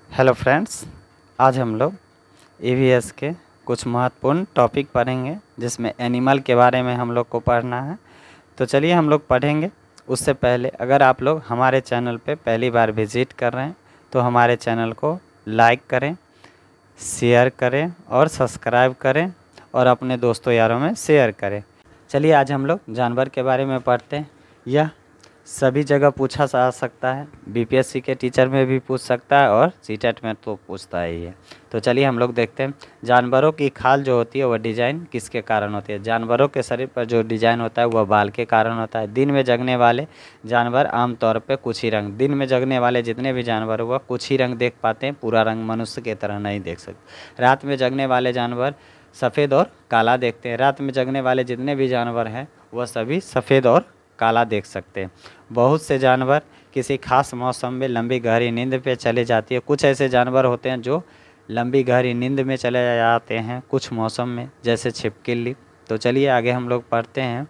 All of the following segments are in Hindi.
हेलो फ्रेंड्स, आज हम लोग ईवीएस के कुछ महत्वपूर्ण टॉपिक पढ़ेंगे जिसमें एनिमल के बारे में हम लोग को पढ़ना है। तो चलिए हम लोग पढ़ेंगे। उससे पहले अगर आप लोग हमारे चैनल पे पहली बार विज़िट कर रहे हैं तो हमारे चैनल को लाइक करें, शेयर करें और सब्सक्राइब करें और अपने दोस्तों यारों में शेयर करें। चलिए आज हम लोग जानवर के बारे में पढ़ते हैं। यह सभी जगह पूछा जा सकता है, बीपीएससी के टीचर में भी पूछ सकता है और सीटेट में तो पूछता ही है। तो चलिए हम लोग देखते हैं। जानवरों की खाल जो होती है वह डिजाइन किसके कारण होती है। जानवरों के शरीर पर जो डिजाइन होता है वह बाल के कारण होता है। दिन में जगने वाले जानवर आमतौर पर कुछ ही रंग, दिन में जगने वाले जितने भी जानवर वह कुछ ही रंग देख पाते हैं, पूरा रंग मनुष्य की तरह नहीं देख सकते। रात में जगने वाले जानवर सफ़ेद और काला देखते हैं। रात में जगने वाले जितने भी जानवर हैं वह सभी सफ़ेद और काला देख सकते हैं। बहुत से जानवर किसी खास मौसम में लंबी गहरी नींद पे चले जाती है। कुछ ऐसे जानवर होते हैं जो लंबी गहरी नींद में चले जाते हैं कुछ मौसम में, जैसे छिपकली। तो चलिए आगे हम लोग पढ़ते हैं।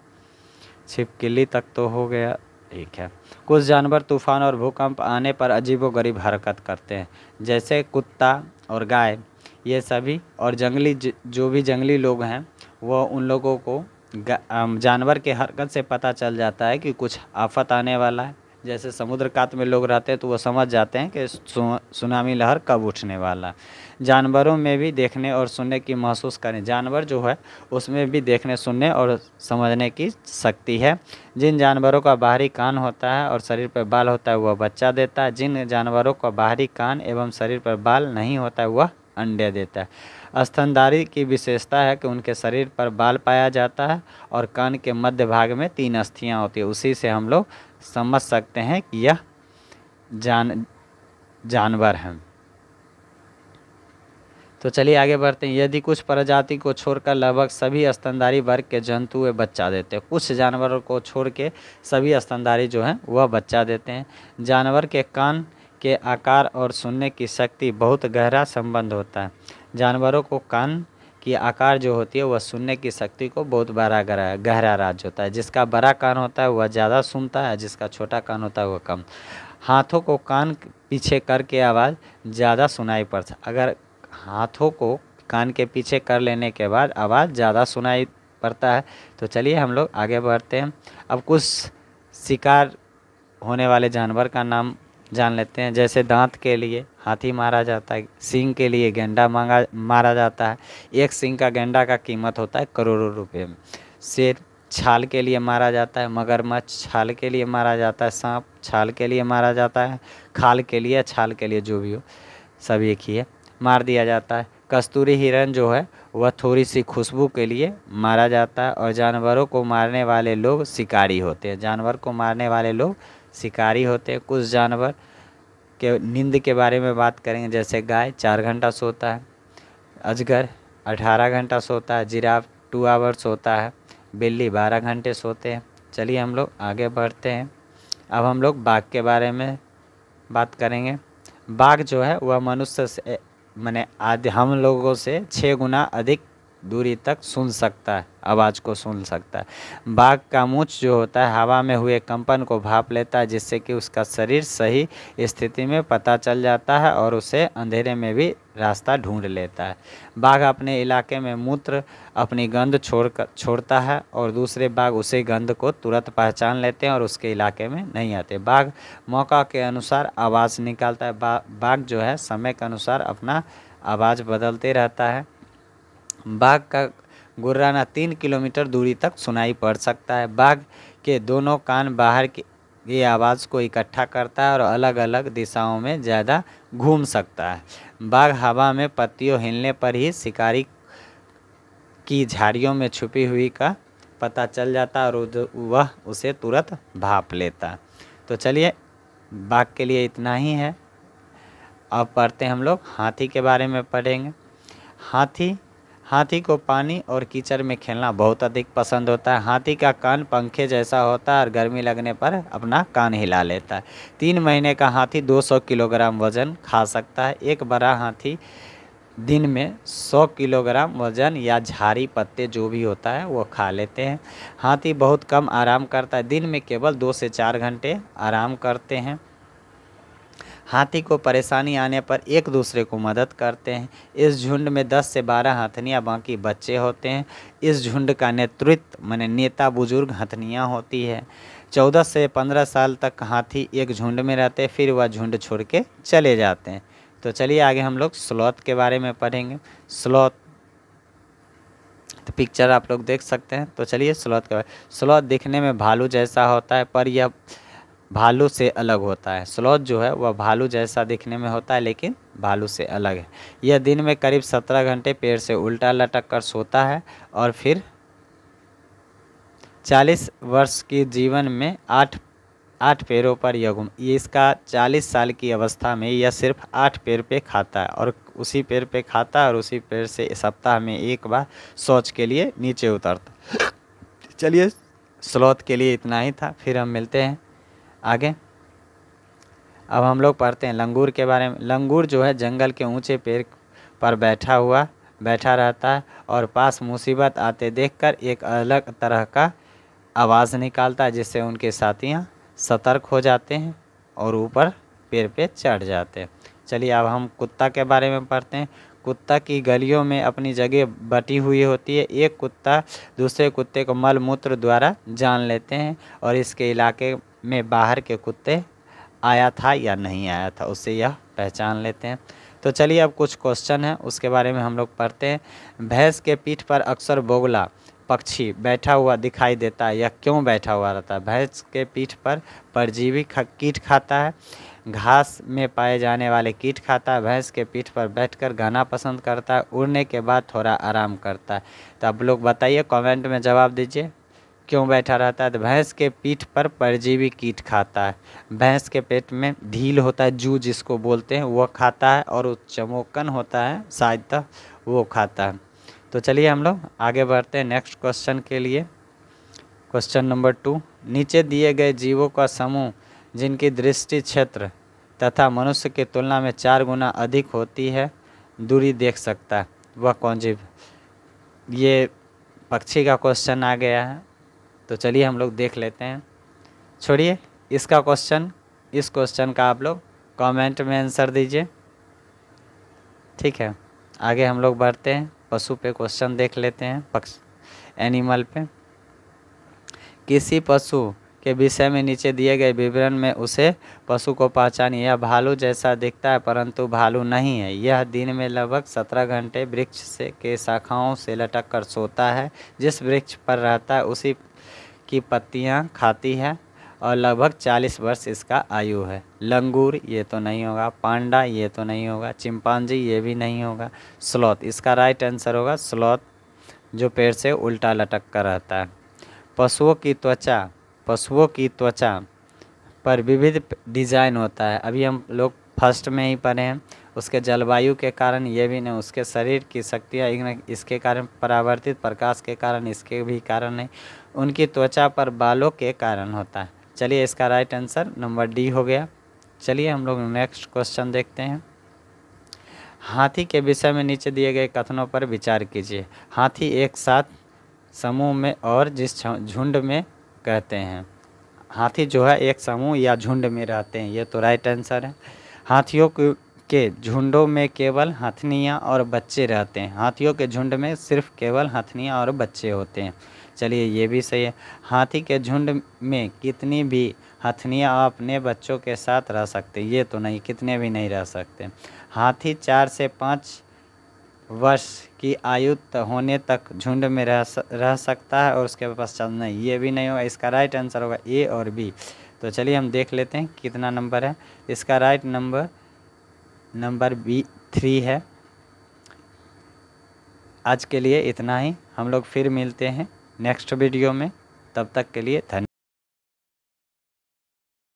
छिपकली तक तो हो गया, ठीक है। कुछ जानवर तूफान और भूकंप आने पर अजीबोगरीब हरकत करते हैं, जैसे कुत्ता और गाय। ये सभी और जंगली जो भी जंगली लोग हैं वो उन लोगों को जानवर के हरकत से पता चल जाता है कि कुछ आफत आने वाला है। जैसे समुद्र कात में लोग रहते हैं तो वो समझ जाते हैं कि सुनामी लहर कब उठने वाला है। जानवरों में भी देखने और सुनने की महसूस करें। जानवर जो है उसमें भी देखने, सुनने और समझने की शक्ति है। जिन जानवरों का बाहरी कान होता है और शरीर पर बाल होता है वह बच्चा देता है। जिन जानवरों का बाहरी कान एवं शरीर पर बाल नहीं होता है वह अंडे देता है। स्तनधारी की विशेषता है कि उनके शरीर पर बाल पाया जाता है और कान के मध्य भाग में 3 अस्थियां होती है। उसी से हम लोग समझ सकते हैं कि यह जानवर हैं। तो चलिए आगे बढ़ते हैं। यदि कुछ प्रजाति को छोड़कर लगभग सभी स्तनधारी वर्ग के जंतु वे बच्चा देते हैं। कुछ जानवरों को छोड़ के सभी स्तनधारी जो हैं वह बच्चा देते हैं। जानवर के कान के आकार और सुनने की शक्ति बहुत गहरा संबंध होता है। जानवरों को कान की आकार जो होती है वह सुनने की शक्ति को बहुत बड़ा गहरा राज होता है। जिसका बड़ा कान होता है वह ज़्यादा सुनता है, जिसका छोटा कान होता है वह कम। हाथों को कान पीछे करके आवाज़ ज़्यादा सुनाई पड़ता है। अगर हाथों को कान के पीछे कर लेने के बाद आवाज़ ज़्यादा सुनाई पड़ता है। तो चलिए हम लोग आगे बढ़ते हैं। अब कुछ शिकार होने वाले जानवर का नाम जान लेते हैं। जैसे दांत के लिए हाथी मारा जाता है, सींग के लिए गेंडा मारा जाता है। एक सींग का गेंडा का कीमत होता है करोड़ों रुपए में। शेर छाल के लिए मारा जाता है, मगरमच्छ छाल के लिए मारा जाता है, सांप छाल के लिए मारा जाता है, खाल के लिए, छाल के लिए, जो भी हो सब एक ही है, मार दिया जाता है। कस्तूरी हिरण जो है वह थोड़ी सी खुशबू के लिए मारा जाता है। और जानवरों को मारने वाले लोग शिकारी होते हैं। जानवर को मारने वाले लोग शिकारी होते हैं। कुछ जानवर के नींद के बारे में बात करेंगे। जैसे गाय 4 घंटा सोता है, अजगर 18 घंटा सोता है, जिराफ 2 आवर्स सोता है, बिल्ली 12 घंटे सोते हैं। चलिए हम लोग आगे बढ़ते हैं। अब हम लोग बाघ के बारे में बात करेंगे। बाघ जो है वह मनुष्य से माने हम लोगों से 6 गुना अधिक दूरी तक सुन सकता है, आवाज़ को सुन सकता है। बाघ का मूंछ जो होता है हवा में हुए कंपन को भाप लेता है, जिससे कि उसका शरीर सही स्थिति में पता चल जाता है और उसे अंधेरे में भी रास्ता ढूंढ लेता है। बाघ अपने इलाके में मूत्र अपनी गंध छोड़ता है और दूसरे बाघ उसी गंध को तुरंत पहचान लेते हैं और उसके इलाके में नहीं आते। बाघ मौका के अनुसार आवाज़ निकालता है। बाघ जो है समय के अनुसार अपना आवाज़ बदलते रहता है। बाघ का गुर्राना 3 किलोमीटर दूरी तक सुनाई पड़ सकता है। बाघ के दोनों कान बाहर की ये आवाज़ को इकट्ठा करता है और अलग अलग दिशाओं में ज़्यादा घूम सकता है। बाघ हवा में पत्तियों हिलने पर ही शिकारी की झाड़ियों में छुपी हुई का पता चल जाता है और वह उसे तुरंत भाप लेता। तो चलिए बाघ के लिए इतना ही है। अब पढ़ते हैं हम लोग हाथी के बारे में पढ़ेंगे। हाथी को पानी और कीचड़ में खेलना बहुत अधिक पसंद होता है। हाथी का कान पंखे जैसा होता है और गर्मी लगने पर अपना कान हिला लेता है। 3 महीने का हाथी 200 किलोग्राम वजन खा सकता है। एक बड़ा हाथी दिन में 100 किलोग्राम वजन या झाड़ी पत्ते जो भी होता है वो खा लेते हैं। हाथी बहुत कम आराम करता है, दिन में केवल 2 से 4 घंटे आराम करते हैं। हाथी को परेशानी आने पर एक दूसरे को मदद करते हैं। इस झुंड में 10 से 12 हथनियाँ बाकी बच्चे होते हैं। इस झुंड का नेतृत्व माने नेता बुजुर्ग हथनियाँ होती है। 14 से 15 साल तक हाथी एक झुंड में रहते हैं, फिर वह झुंड छोड़ के चले जाते हैं। तो चलिए आगे हम लोग स्लॉथ के बारे में पढ़ेंगे। स्लॉथ तो पिक्चर आप लोग देख सकते हैं। तो चलिए स्लॉथ के बारे। स्लॉथ दिखने में भालू जैसा होता है, पर यह भालू से अलग होता है। स्लॉथ जो है वह भालू जैसा दिखने में होता है, लेकिन भालू से अलग है। यह दिन में करीब 17 घंटे पेड़ से उल्टा लटक कर सोता है और फिर 40 वर्ष की जीवन में आठ पैरों पर यह ये इसका 40 साल की अवस्था में यह सिर्फ 8 पैर पे खाता है और उसी पैर पे खाता है और उसी पैर से सप्ताह में एक बार शौच के लिए नीचे उतरता। चलिए स्लॉथ के लिए इतना ही था, फिर हम मिलते हैं आगे। अब हम लोग पढ़ते हैं लंगूर के बारे में। लंगूर जो है जंगल के ऊंचे पेड़ पर बैठा रहता है और पास मुसीबत आते देखकर एक अलग तरह का आवाज़ निकालता है, जिससे उनके साथियाँ सतर्क हो जाते हैं और ऊपर पेड़ पे चढ़ जाते हैं। चलिए अब हम कुत्ता के बारे में पढ़ते हैं। कुत्ता की गलियों में अपनी जगह बटी हुई होती है। एक कुत्ता दूसरे कुत्ते को मल मूत्र द्वारा जान लेते हैं और इसके इलाके में बाहर के कुत्ते आया था या नहीं आया था उससे यह पहचान लेते हैं। तो चलिए अब कुछ क्वेश्चन है उसके बारे में हम लोग पढ़ते हैं। भैंस के पीठ पर अक्सर बोगला पक्षी बैठा हुआ दिखाई देता है, यह क्यों बैठा हुआ रहता है? भैंस के पीठ पर परजीवी कीट खाता है, घास में पाए जाने वाले कीट खाता है, भैंस के पीठ पर बैठकर गाना पसंद करता है, उड़ने के बाद थोड़ा आराम करता है। तो आप लोग बताइए, कमेंट में जवाब दीजिए क्यों बैठा रहता है। तो भैंस के पीठ पर परजीवी कीट खाता है। भैंस के पेट में ढील होता है, जू जिसको बोलते हैं, वह खाता है और चमोकन होता है शायद तक वो खाता है। तो चलिए हम लोग आगे बढ़ते हैं नेक्स्ट क्वेश्चन के लिए। क्वेश्चन नंबर 2, नीचे दिए गए जीवों का समूह जिनकी दृष्टि क्षेत्र तथा मनुष्य की तुलना में 4 गुना अधिक होती है दूरी देख सकता है, वह कौन जीव? ये पक्षी का क्वेश्चन आ गया है। तो चलिए हम लोग देख लेते हैं। छोड़िए इसका क्वेश्चन, इस क्वेश्चन का आप लोग कमेंट में आंसर दीजिए, ठीक है। आगे हम लोग बढ़ते हैं, पशु पे क्वेश्चन देख लेते हैं। एनिमल पे, किसी पशु के विषय में नीचे दिए गए विवरण में उसे पशु को पहचानिए। यह भालू जैसा दिखता है परंतु भालू नहीं है। यह दिन में लगभग 17 घंटे वृक्ष से के शाखाओं से लटक कर सोता है। जिस वृक्ष पर रहता है उसी की पत्तियां खाती है और लगभग 40 वर्ष इसका आयु है। लंगूर ये तो नहीं होगा, पांडा ये तो नहीं होगा, चिंपांजी ये भी नहीं होगा, स्लॉथ इसका राइट आंसर होगा स्लॉथ, जो पेड़ से उल्टा लटक कर रहता है। पशुओं की त्वचा पर विविध डिजाइन होता है। अभी हम लोग फर्स्ट में ही पढ़े हैं। उसके जलवायु के कारण ये भी नहीं, उसके शरीर की शक्तियाँ इसके कारण, परावर्तित प्रकाश के कारण इसके भी कारण नहीं, उनकी त्वचा पर बालों के कारण होता है। चलिए इसका राइट आंसर नंबर डी हो गया। चलिए हम लोग नेक्स्ट क्वेश्चन देखते हैं। हाथी के विषय में नीचे दिए गए कथनों पर विचार कीजिए। हाथी एक साथ, समूह में और जिस झुंड में कहते हैं। हाथी जो है एक समूह या झुंड में रहते हैं, ये तो राइट आंसर है। हाथियों के झुंडों में केवल हथनियाँ और बच्चे रहते हैं। हाथियों के झुंड में सिर्फ केवल हथनियाँ और बच्चे होते हैं। चलिए ये भी सही है। हाथी के झुंड में कितनी भी हथनियाँ अपने बच्चों के साथ रह सकते, ये तो नहीं, कितने भी नहीं रह सकते। हाथी 4 से 5 वर्ष की आयु होने तक झुंड में रह सकता है और उसके पश्चात नहीं, ये भी नहीं होगा। इसका राइट आंसर होगा ए और बी। तो चलिए हम देख लेते हैं कितना नंबर है। इसका राइट नंबर बी 3 है। आज के लिए इतना ही, हम लोग फिर मिलते हैं नेक्स्ट वीडियो में। तब तक के लिए धन्यवाद।